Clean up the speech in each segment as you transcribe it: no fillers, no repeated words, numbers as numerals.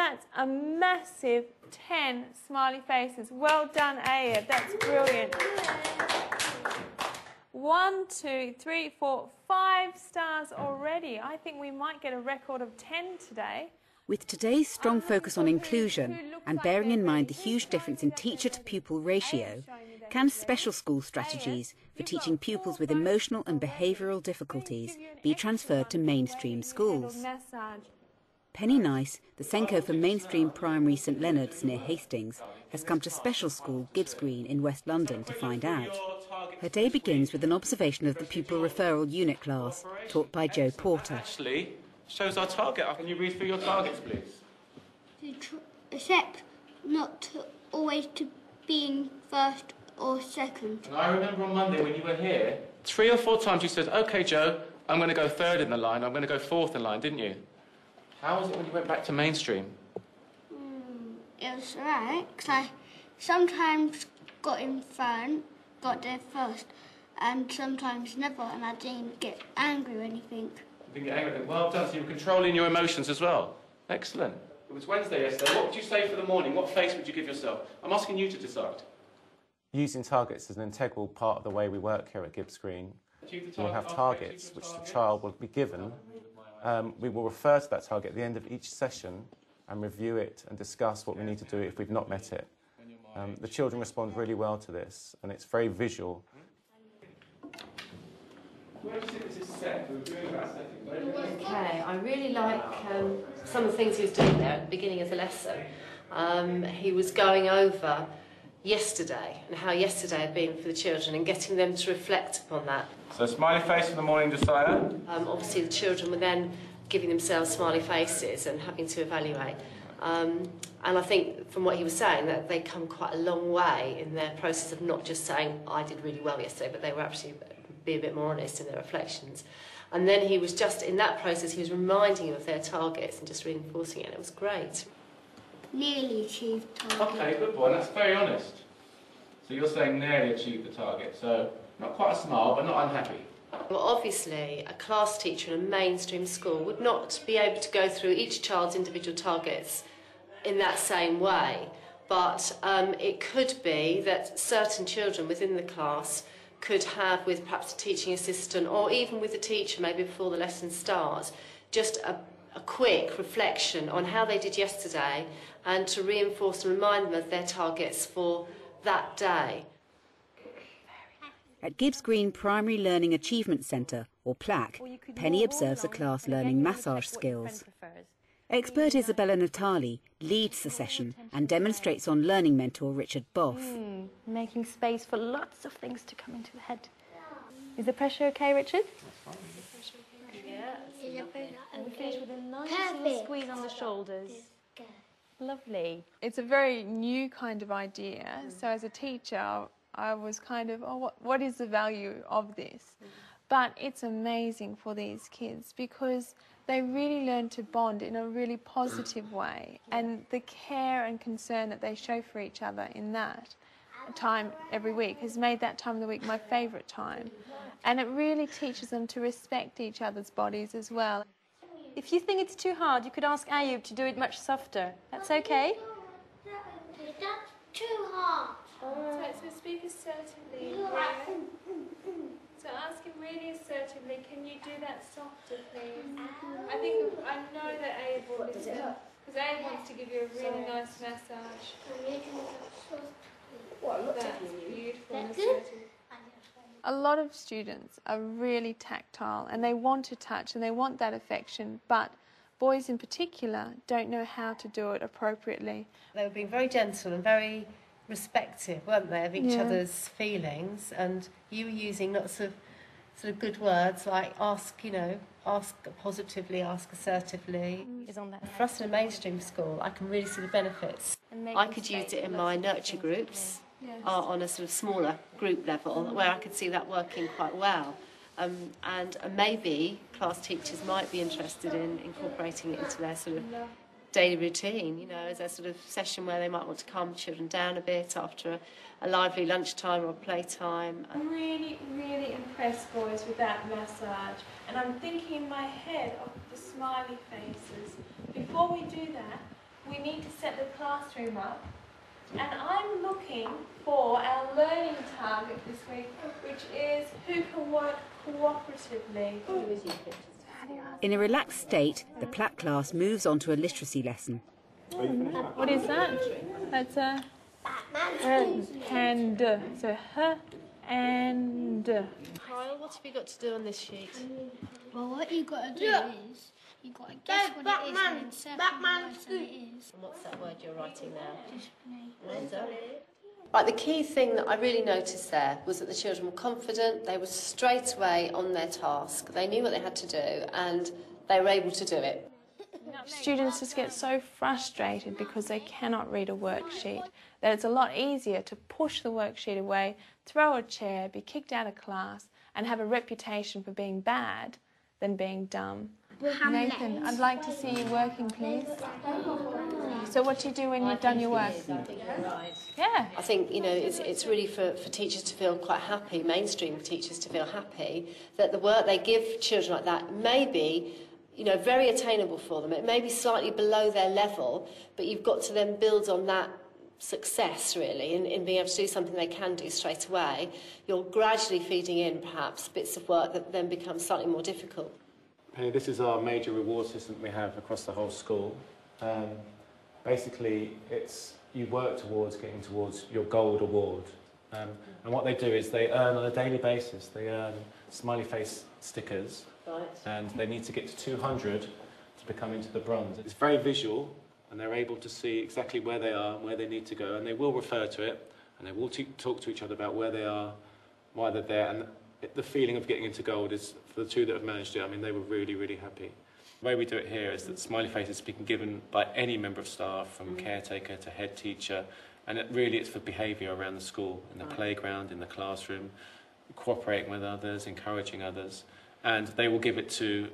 that's a massive 10 smiley faces. Well done, Aya. That's brilliant. 1, 2, 3, 4, 5 stars already. I think we might get a record of 10 today. With today's strong focus on inclusion and bearing in mind the huge difference in teacher-to-pupil ratio, can special school strategies for teaching pupils with emotional and behavioural difficulties be transferred to mainstream schools? Penny Nice, the Senko for Mainstream Primary St Leonard's near Hastings, has come to special school Gibbs Green in West London to find out. Her day begins with an observation of the pupil referral unit class, taught by Joe Porter. Actually, shows our target. Can you read through your targets, please? To accept not to always to being first or second. And I remember on Monday when you were here, 3 or 4 times you said, OK, Joe, I'm going to go third in the line, I'm going to go fourth in line, didn't you? How was it when you went back to mainstream? It was alright, because I sometimes got in front, got there first, and sometimes never, and I didn't get angry or anything. You didn't get angry? Well done, so you were controlling your emotions as well. Excellent. It was Wednesday yesterday. What would you say for the morning? What face would you give yourself? I'm asking you to decide. Using targets is an integral part of the way we work here at Gibbs Green. We'll have targets which the child will be given. We will refer to that target at the end of each session and review it and discuss what we need to do if we've not met it. The children respond really well to this, and it's very visual. Okay, I really like some of the things he was doing there at the beginning of the lesson. He was going over yesterday and how yesterday had been for the children and getting them to reflect upon that. So smiley face in the morning, Josiah. Obviously the children were then giving themselves smiley faces and having to evaluate. And I think from what he was saying that they'd come quite a long way in their process of not just saying I did really well yesterday, but they were actually be a bit more honest in their reflections. And then he was just in that process he was reminding them of their targets and just reinforcing it, and it was great. Nearly achieved target. OK, good boy, that's very honest. So you're saying nearly achieved the target, so not quite a smile, but not unhappy. Well, obviously, a class teacher in a mainstream school would not be able to go through each child's individual targets in that same way, but it could be that certain children within the class could have, with perhaps a teaching assistant or even with the teacher maybe before the lesson starts, just a quick reflection on how they did yesterday and to reinforce and remind them of their targets for that day. At Gibbs Green Primary Learning Achievement Centre, or PLAC, Penny observes a class learning massage skills. Expert Isabella Natali leads the session and demonstrates on learning mentor Richard Boff. Making space for lots of things to come into the head. Is the pressure okay, Richard? Yeah. And we finish with a nice squeeze on the shoulders. Lovely. It's a very new kind of idea. So as a teacher, I was kind of, oh, what is the value of this? But it's amazing for these kids because they really learn to bond in a really positive way, and the care and concern that they show for each other in that time every week has made that time of the week my favourite time. And it really teaches them to respect each other's bodies as well. If you think it's too hard, you could ask Ayub to do it much softer. That's okay? That's too hard. So speak assertively. So ask him really assertively, can you do that softer, please? I know that Abe will listen, because Abe wants to give you a really nice massage. That's beautiful and assertive. A lot of students are really tactile and they want to touch and they want that affection, but boys in particular don't know how to do it appropriately. They were being very gentle and very respective, weren't they, of each other's feelings, and you were using lots of sort of good words like ask positively, ask assertively. For us in a mainstream school, I can really see the benefits. I could use it in my nurture groups on a sort of smaller group level where I could see that working quite well. And maybe class teachers might be interested in incorporating it into their sort of daily routine, as a sort of session where they might want to calm children down a bit after a lively lunchtime or playtime. I'm really, really impressed, boys, with that massage. And I'm thinking in my head of the smiley faces. Before we do that, we need to set the classroom up. And I'm looking for our learning target this week, which is who can work cooperatively. In a relaxed state, the PLAT class moves on to a literacy lesson. What is that? That's a hand. So h and. Kyle, what have you got to do on this sheet? Well, what you got to do is you got to guess what it is and then circle the word that it is. And what's that word you're writing now? Just me. Well done. Right, the key thing that I really noticed there was that the children were confident, they were straight away on their task, they knew what they had to do and they were able to do it. Students just get so frustrated because they cannot read a worksheet that it's a lot easier to push the worksheet away, throw a chair, be kicked out of class and have a reputation for being bad than being dumb. Nathan, I'd like to see you working, please. So what do you do when you've done your work? Yeah. I think, you know, it's really for teachers to feel quite happy, mainstream teachers to feel happy, that the work they give children like that may be, you know, very attainable for them. It may be slightly below their level, but you've got to then build on that success, really, in being able to do something they can do straight away. You're gradually feeding in, perhaps, bits of work that then become slightly more difficult. Penny, this is our major reward system we have across the whole school. Basically, you work towards getting towards your gold award. And what they do is they earn on a daily basis, they earn smiley face stickers. Right. And they need to get to 200 to become into the bronze. It's very visual, and they're able to see exactly where they are and where they need to go, and they will refer to it, and they will talk to each other about where they are, why they're there, and the feeling of getting into gold is, for the two that have managed it, I mean, they were really, really happy. The way we do it here is that smiley faces are being given by any member of staff, from caretaker to head teacher, and it's for behaviour around the school, in the playground, in the classroom, cooperating with others, encouraging others. And they will give it to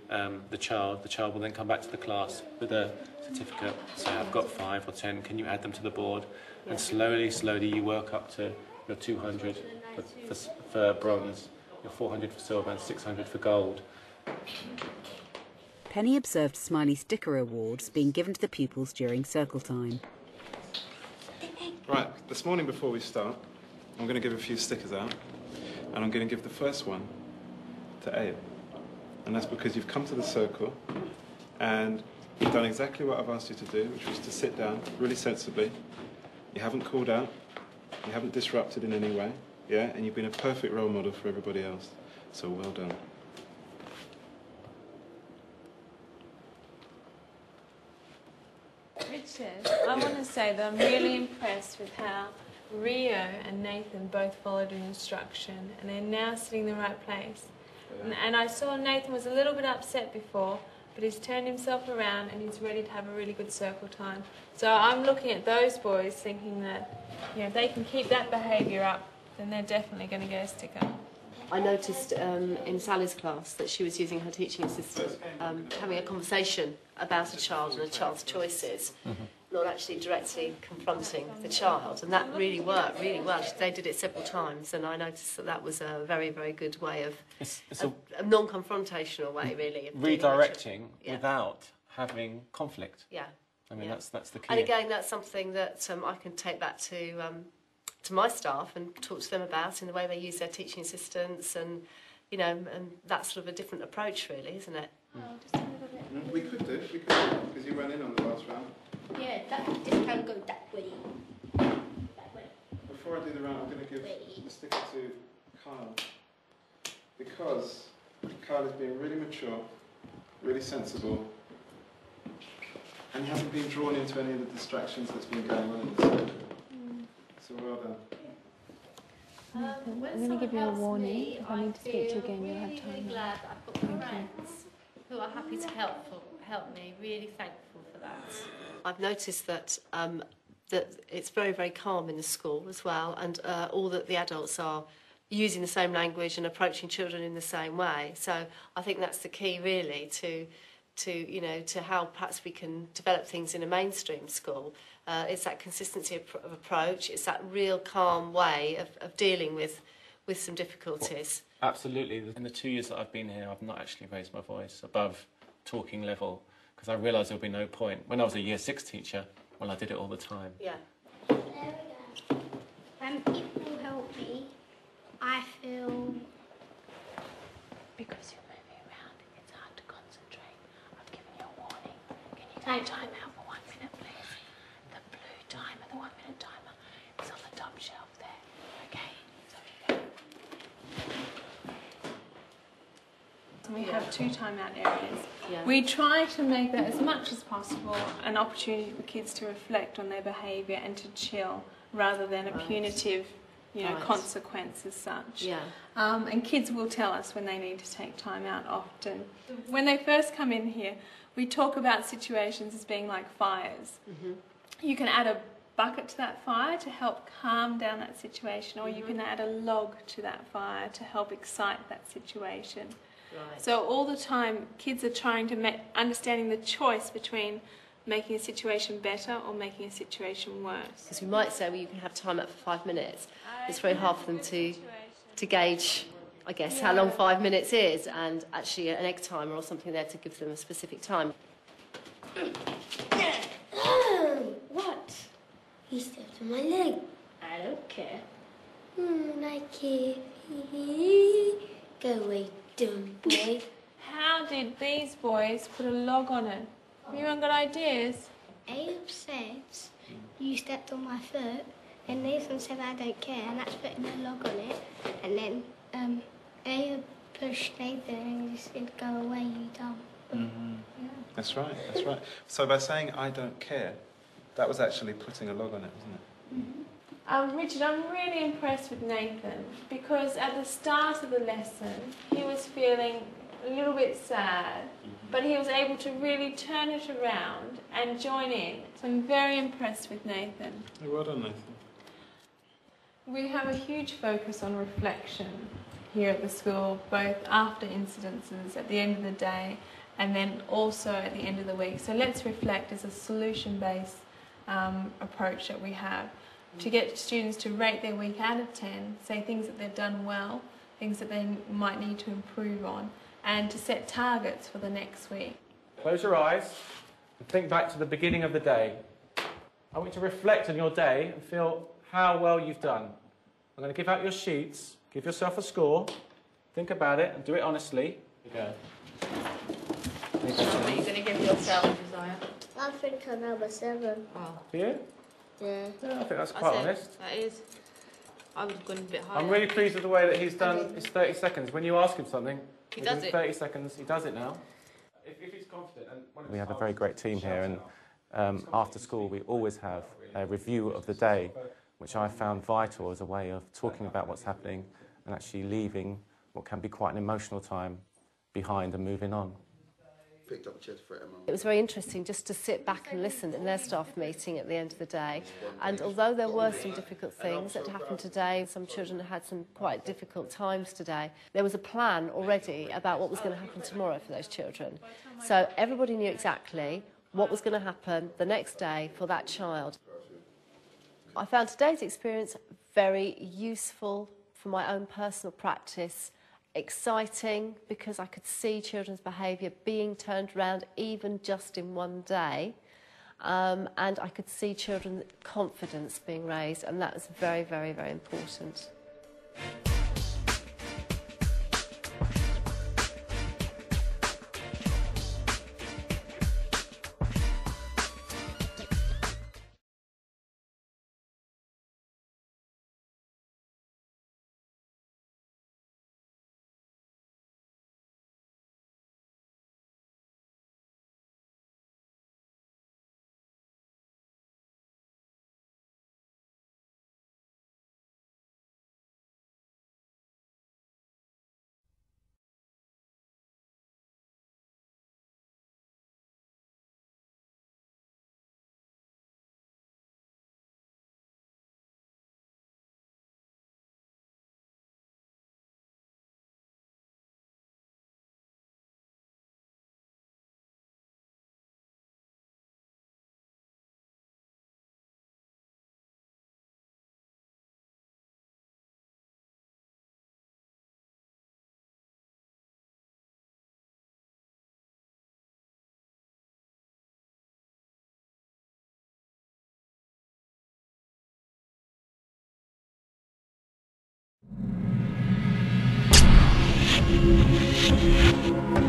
the child. The child will then come back to the class with a certificate. Say, I've got 5 or 10, can you add them to the board? And slowly, slowly you work up to your 200 for bronze, your 400 for silver and 600 for gold. Penny observed Smiley Sticker Awards being given to the pupils during circle time. Right, this morning before we start, I'm going to give a few stickers out, and I'm going to give the first one to Abe. And that's because you've come to the circle and you've done exactly what I've asked you to do, which was to sit down really sensibly. You haven't called out, you haven't disrupted in any way, yeah? And you've been a perfect role model for everybody else. So well done. Richard, I want to say that I'm really impressed with how Rio and Nathan both followed an instruction and they're now sitting in the right place. And I saw Nathan was a little bit upset before, but he's turned himself around and he's ready to have a really good circle time. So I'm looking at those boys thinking that, you know, if they can keep that behaviour up, then they're definitely going to get a sticker. I noticed in Sally's class that she was using her teaching assistant, having a conversation about a child and a child's choices, not actually directly confronting the child, and that really worked really well. They did it several times, and I noticed that that was a very, very good way of a non-confrontational way, really, of redirecting without having conflict. Yeah, I mean that's the key. And again, that's something that I can take back to my staff and talk to them about in the way they use their teaching assistants, and you know, and that's sort of a different approach, really, isn't it? Just a little bit. We could do, because you went in on the last round. Yeah, this can go that way. That way. Before I do the round, I'm going to give the sticker to Kyle, because Kyle has been really mature, really sensible, and he hasn't been drawn into any of the distractions that's been going on in the school. So well done. I'm going to give you a warning. If I need to speak to you again, you'll have time. Really glad that I've got friends who are happy to help me. Really thankful for that. I've noticed that that it's very, very calm in the school as well, and all that the adults are using the same language and approaching children in the same way. So I think that's the key, really, to how perhaps we can develop things in a mainstream school. It's that consistency of approach. It's that real calm way of dealing with some difficulties. Well, absolutely. In the 2 years that I've been here, I've not actually raised my voice above talking level, because I realised there would be no point. When I was a Year 6 teacher, Well, I did it all the time. Yeah. There we go. When people help me, I feel... Because you're moving around, it's hard to concentrate. I've given you a warning. Can you take time out for 1 minute, please? The blue timer, the 1 minute timer, is on the top shelf there. Okay? So you go. We have 2 timeout areas. Yeah. We try to make that as much as possible an opportunity for kids to reflect on their behaviour and to chill rather than a punitive consequence as such. Yeah. And kids will tell us when they need to take time out often. When they first come in here, we talk about situations as being like fires. Mm-hmm. You can add a bucket to that fire to help calm down that situation, or you can add a log to that fire to help excite that situation. Right. So all the time, kids are trying to understanding the choice between making a situation better or making a situation worse. Because we might say, well, you can have time out for 5 minutes. It's very hard for them to gauge, I guess, how long 5 minutes is, and actually an egg timer or something there to give them a specific time. Oh, what? You stepped on my leg. I don't care. Like it. Go away, dumb boy. How did these boys put a log on it? Anyone got ideas? Ayub says you stepped on my foot, and Nathan said I don't care, and that's putting a log on it. And then Ayub pushed Nathan and he said, "Go away, you dumb." Mm-hmm. Yeah. That's right, that's right. So by saying I don't care, that was actually putting a log on it, wasn't it? Mm-hmm. Richard, I'm really impressed with Nathan because at the start of the lesson he was feeling a little bit sad, but he was able to really turn it around and join in. So I'm very impressed with Nathan. Hey, well done, Nathan. We have a huge focus on reflection here at the school, both after incidences, at the end of the day, and then also at the end of the week. So Let's Reflect is a solution-based approach that we have to get students to rate their week out of 10, say things that they've done well, things that they might need to improve on, and to set targets for the next week. Close your eyes and think back to the beginning of the day. I want you to reflect on your day and feel how well you've done. I'm going to give out your sheets, give yourself a score, think about it and do it honestly. Here you go. What are you going to give yourself, Josiah? I think I'm number 7. Oh, For you? Yeah. Yeah, I think that's quite honest. That is. I would have gone a bit higher. I'm really pleased with the way that he's done his 30 seconds. When you ask him something, he does it. 30 seconds, he does it now. If he's confident... And We have a very great team here, and after school we always have a review of the day, which I found vital as a way of talking about what's happening and actually leaving what can be quite an emotional time behind and moving on. Picked up a chest for it, Emma. It was very interesting just to sit back and listen in their staff meeting at the end of the day. And although there were some difficult things that happened today, some children had some quite difficult times today, there was a plan already about what was going to happen tomorrow for those children. So everybody knew exactly what was going to happen the next day for that child. I found today's experience very useful for my own personal practice, exciting because I could see children's behaviour being turned around even just in one day, and I could see children's confidence being raised, and that was very, very, very important. Thank you.